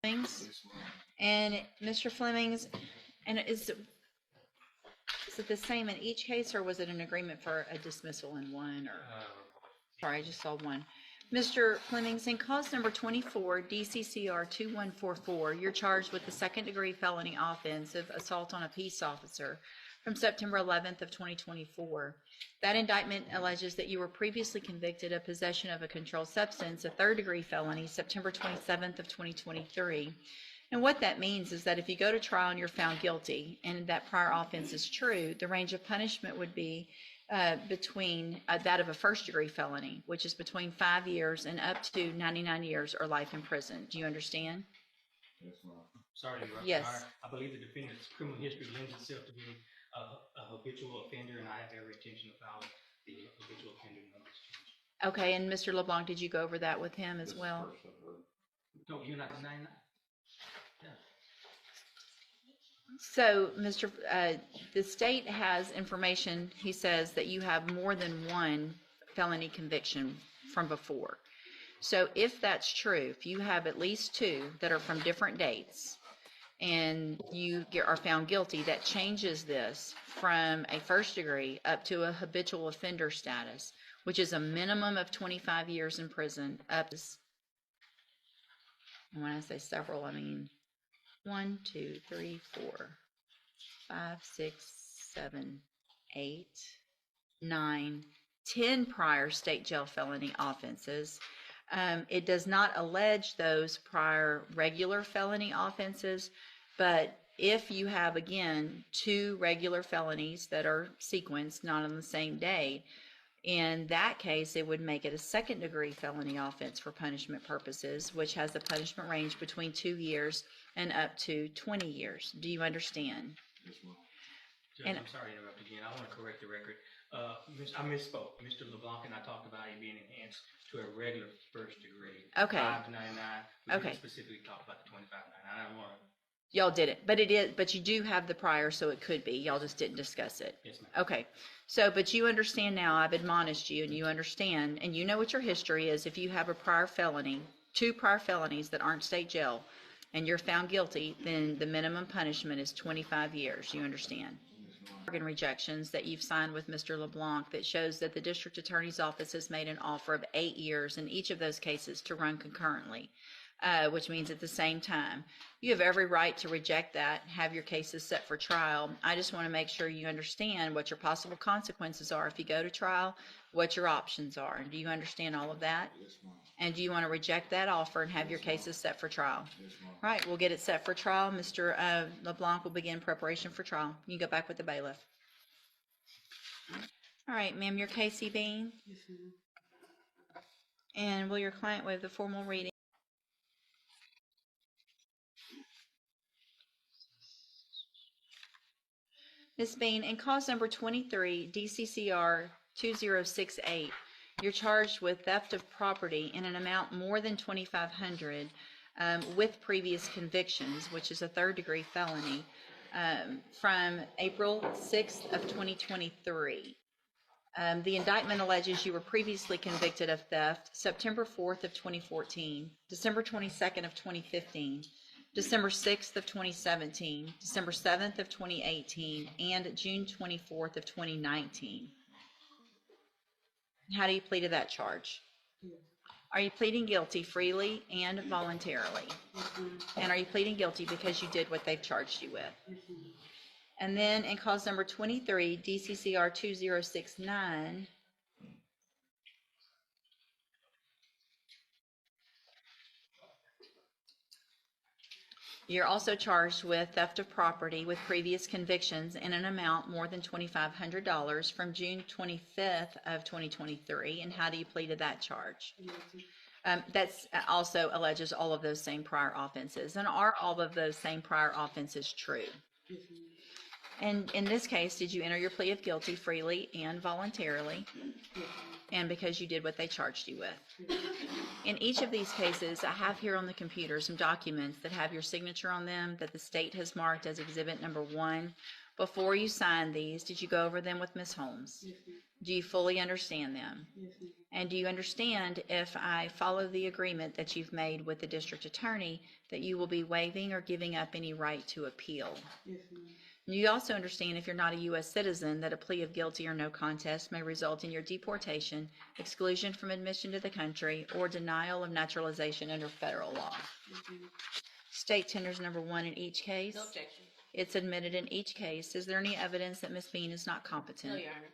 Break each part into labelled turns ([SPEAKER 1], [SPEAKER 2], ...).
[SPEAKER 1] Flemings?
[SPEAKER 2] Yes, ma'am.
[SPEAKER 1] And Mr. Flemings, and is it the same in each case, or was it an agreement for a dismissal in one? Or sorry, I just saw one. Mr. Flemings, in cause number 24, DCCR 2144, you're charged with the second-degree felony offense of assault on a peace officer from September 11th of 2024. That indictment alleges that you were previously convicted of possession of a controlled substance, a third-degree felony, September 27th of 2023. And what that means is that if you go to trial and you're found guilty and that prior offense is true, the range of punishment would be between that of a first-degree felony, which is between 5 years and up to 99 years or life in prison. Do you understand?
[SPEAKER 2] Yes, ma'am.
[SPEAKER 3] Sorry to interrupt.
[SPEAKER 1] Yes.
[SPEAKER 3] Your Honor. I believe the defendant's criminal history lends itself to being a habitual offender, and I have every intention of filing the habitual offender numbers.
[SPEAKER 1] Okay, and Mr. LeBlanc, did you go over that with him as
[SPEAKER 2] This is
[SPEAKER 1] well?
[SPEAKER 2] first I've heard.
[SPEAKER 3] No, you're not denying that? Yeah.
[SPEAKER 1] So, the state has information, he says, that you have more than one felony conviction from before. So if that's true, if you have at least two that are from different dates, and you are found guilty, that changes this from a first degree up to a habitual offender status, which is a minimum of 25 years in prison, up to, and when I say several, I mean 1, 2, 3, 4, 5, 6, 7, 8, 9, 10 prior state jail felony offenses. It does not allege those prior regular felony offenses, but if you have, again, two regular felonies that are sequenced, not on the same day, in that case, it would make it a second-degree felony offense for punishment purposes, which has a punishment range between 2 years and up to 20 years. Do you understand?
[SPEAKER 2] Yes, ma'am.
[SPEAKER 3] Judge,
[SPEAKER 1] And-
[SPEAKER 3] I'm sorry to interrupt again. I want to correct the record. I misspoke. Mr. LeBlanc and I talked about it being enhanced to a regular first degree.
[SPEAKER 1] Okay.
[SPEAKER 3] 5 to 99. We
[SPEAKER 1] Okay.
[SPEAKER 3] didn't specifically talk about the 25 to 99. I don't want to.
[SPEAKER 1] Y'all did it, but it is, but you do have the prior, so it could be. Y'all just didn't discuss it.
[SPEAKER 3] Yes, ma'am.
[SPEAKER 1] Okay, so, but you understand now, I've admonished you, and you understand, and you know what your history is. If you have a prior felony, two prior felonies that aren't state jail, and you're found guilty, then the minimum punishment is 25 years. You understand? Bargain rejections that you've signed with Mr. LeBlanc that shows that the district attorney's office has made an offer of 8 years in each of those cases to run concurrently, which means at the same time. You have every right to reject that, have your cases set for trial. I just want to make sure you understand what your possible consequences are if you go to trial, what your options are. Do you understand all of that?
[SPEAKER 2] Yes, ma'am.
[SPEAKER 1] And do you want to reject that offer and have your cases set for trial?
[SPEAKER 2] Yes, ma'am.
[SPEAKER 1] All right, we'll get it set for trial. Mr. LeBlanc will begin preparation for trial. You can go back with the bailiff. All right, ma'am, you're Casey Bean.
[SPEAKER 4] Yes, ma'am.
[SPEAKER 1] And will your client waive the formal reading? Ms. Bean, in cause number 23, DCCR 2068, you're charged with theft of property in an amount more than $2,500 with previous convictions, which is a third-degree felony, from April 6th of 2023. The indictment alleges you were previously convicted of theft September 4th of 2014, December 22nd of 2015, December 6th of 2017, December 7th of 2018, and June 24th of 2019. How do you plead to that charge?
[SPEAKER 4] Yes.
[SPEAKER 1] Are you pleading guilty freely and voluntarily?
[SPEAKER 4] Yes, ma'am.
[SPEAKER 1] And are you pleading guilty because you did what they've charged you with?
[SPEAKER 4] Yes, ma'am.
[SPEAKER 1] And then in cause number 23, DCCR 2069, you're also charged with theft of property with previous convictions in an amount more than $2,500 from June 25th of 2023. And how do you plead to that charge?
[SPEAKER 4] Guilty.
[SPEAKER 1] That's also alleges all of those same prior offenses. And are all of those same prior offenses true?
[SPEAKER 4] Yes, ma'am.
[SPEAKER 1] And in this case, did you enter your plea of guilty freely and voluntarily,
[SPEAKER 4] Yes, ma'am.
[SPEAKER 1] and because you did what they charged you with?
[SPEAKER 4] Yes, ma'am.
[SPEAKER 1] In each of these cases, I have here on the computer some documents that have your signature on them that the state has marked as exhibit number 1. Before you signed these, did you go over them with Ms. Holmes?
[SPEAKER 4] Yes, ma'am.
[SPEAKER 1] Do you fully understand them?
[SPEAKER 4] Yes, ma'am.
[SPEAKER 1] And do you understand, if I follow the agreement that you've made with the district attorney, that you will be waiving or giving up any right to appeal?
[SPEAKER 2] Yes, ma'am.
[SPEAKER 1] You also understand, if you're not a U.S. citizen, that a plea of guilty or no contest may result in your deportation, exclusion from admission to the country, or denial of naturalization under federal law.
[SPEAKER 2] Yes, ma'am.
[SPEAKER 1] State tenders number 1 in each case.
[SPEAKER 4] No objection.
[SPEAKER 1] It's admitted in each case. Is there any evidence that Ms. Bean is not competent?
[SPEAKER 4] No, Your Honor.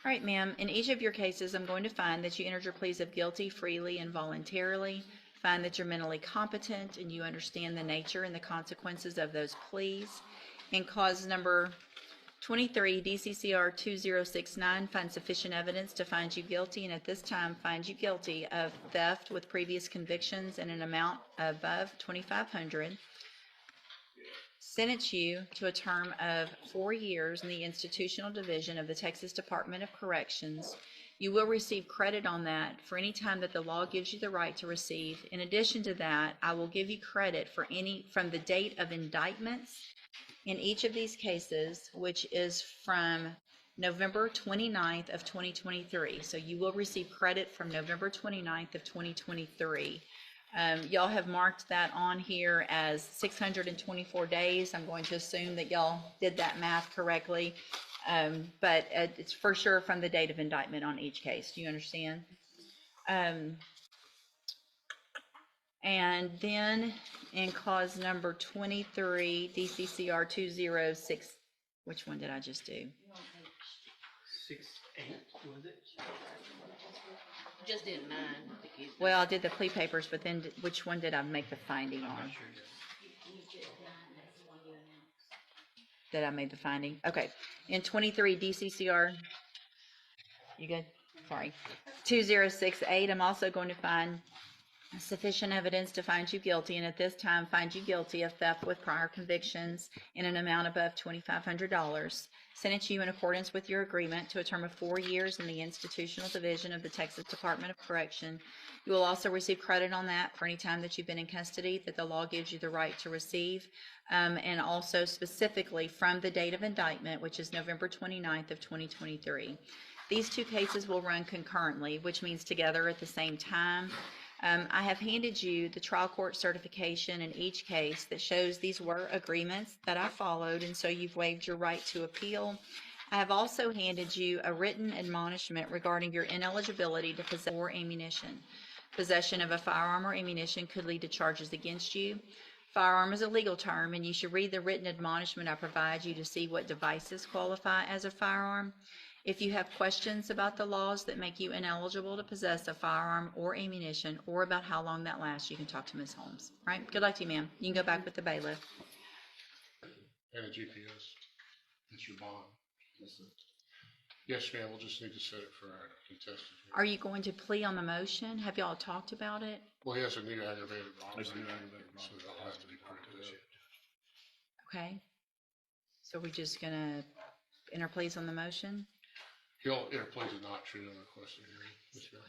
[SPEAKER 1] All right, ma'am. In each of your cases, I'm going to find that you entered your pleas of guilty freely and voluntarily, find that you're mentally competent and you understand the nature and the consequences of those pleas. In cause number 23, DCCR 2069, find sufficient evidence to find you guilty, and at this time find you guilty of theft with previous convictions in an amount above $2,500. Sentence you to a term of 4 years in the institutional division of the Texas Department of Corrections. You will receive credit on that for any time that the law gives you the right to receive. In addition to that, I will give you credit for any from the date of indictments in each of these cases, which is from November 29th of 2023. So you will receive credit from November 29th of 2023. Y'all have marked that on here as 624 days. I'm going to assume that y'all did that math correctly. But it's for sure from the date of indictment on each case. Do you understand? And then in cause number 23, DCCR 206, which one did I just do?
[SPEAKER 3] 6-8, was it?
[SPEAKER 4] Just did 9.
[SPEAKER 1] Well, I did the plea papers, but then which one did I make the finding
[SPEAKER 3] I'm
[SPEAKER 1] on?
[SPEAKER 3] not sure.
[SPEAKER 1] That I made the finding? Okay. In 23 DCCR, you good? Sorry. 2068, I'm also going to find sufficient evidence to find you guilty, and at this time find you guilty of theft with prior convictions in an amount above $2,500. Sentence you in accordance with your agreement to a term of 4 years in the institutional division of the Texas Department of Correction. You will also receive credit on that for any time that you've been in custody that the law gives you the right to receive, and also specifically from the date of indictment, which is November 29th of 2023. These two cases will run concurrently, which means together at the same time. I have handed you the trial court certification in each case that shows these were agreements that I followed, and so you've waived your right to appeal. I have also handed you a written admonishment regarding your ineligibility to possess or ammunition. Possession of a firearm or ammunition could lead to charges against you. Firearm is a legal term, and you should read the written admonishment I provide you to see what devices qualify as a firearm. If you have questions about the laws that make you ineligible to possess a firearm or ammunition, or about how long that lasts, you can talk to Ms. Holmes. All right? Good luck to you, ma'am. You can go back with the bailiff.
[SPEAKER 5] And a GPS. That's your bond. Yes, ma'am, we'll just need to set it for our contested.
[SPEAKER 1] Are you going to plea on the motion? Have y'all talked about it?
[SPEAKER 5] Well, he has a new aggravated robbery.
[SPEAKER 6] There's a new aggravated
[SPEAKER 5] So
[SPEAKER 6] robbery.
[SPEAKER 5] that'll have to be printed up.
[SPEAKER 1] Okay. So we're just going to enter pleas on the motion?
[SPEAKER 5] He'll enter pleas is not true on request of hearing. Yes, ma'am.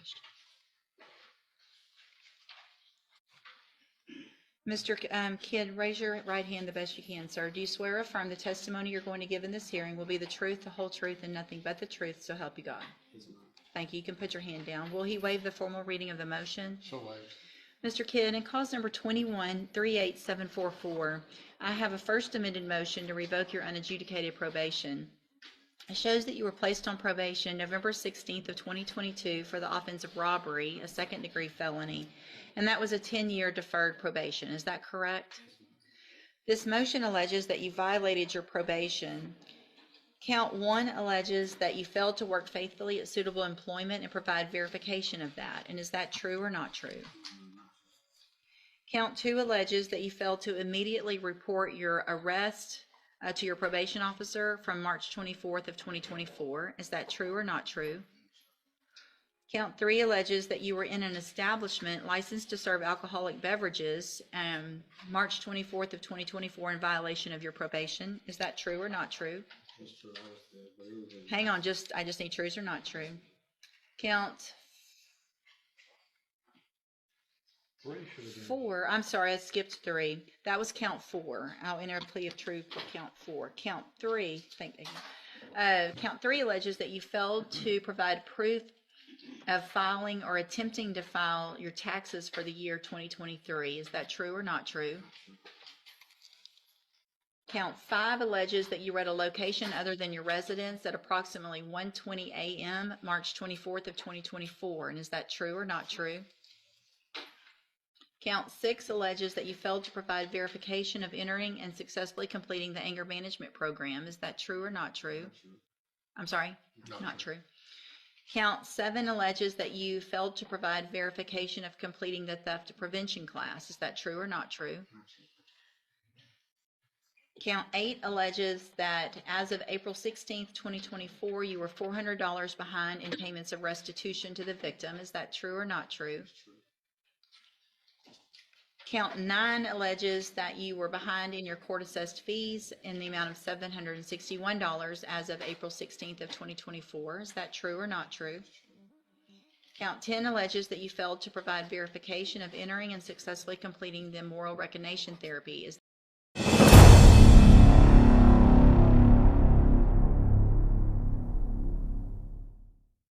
[SPEAKER 1] Mr. Kidd, raise your right hand the best you can, sir. Do you swear or affirm the testimony you're going to give in this hearing will be the truth, the whole truth, and nothing but the truth, so help you God? Thank you. You can put your hand down. Will he waive the formal reading of the motion?
[SPEAKER 5] So waived.
[SPEAKER 1] Mr. Kidd, in cause number 21-38744, I have a first amended motion to revoke your unadjudicated probation. It shows that you were placed on probation November 16th of 2022 for the offense of robbery, a second-degree felony, and that was a 10-year deferred probation. Is that correct? This motion alleges that you violated your probation. Count 1 alleges that you failed to work faithfully at suitable employment and provide verification of that. And is that true or not true? Count 2 alleges that you failed to immediately report your arrest to your probation officer from March 24th of 2024. Is that true or not true? Count 3 alleges that you were in an establishment licensed to serve alcoholic beverages March 24th of 2024 in violation of your probation. Is that true or not true? Hang on, I just need trues or not true. Count 4, I'm sorry, I skipped 3. That was count 4. I'll enter a plea of truth for count 4. Count 3, count 3 alleges that you failed to provide proof of filing or attempting to file your taxes for the year 2023. Is that true or not true? Count 5 alleges that you were at a location other than your residence at approximately 1:20 a.m. March 24th of 2024. And is that true or not true? Count 6 alleges that you failed to provide verification of entering and successfully completing the anger management program. Is that true or not true? I'm sorry, not true. Count 7 alleges that you failed to provide verification of completing the theft prevention class. Is that true or not true? Count 8 alleges that as of April 16th, 2024, you were $400 behind in payments of restitution to the victim. Is that true or not true? Count 9 alleges that you were behind in your court-assessed fees in the amount of $761 as of April 16th of 2024. Is that true or not true? Count 10 alleges that you failed to provide verification of entering and successfully completing the moral recognition therapy. Is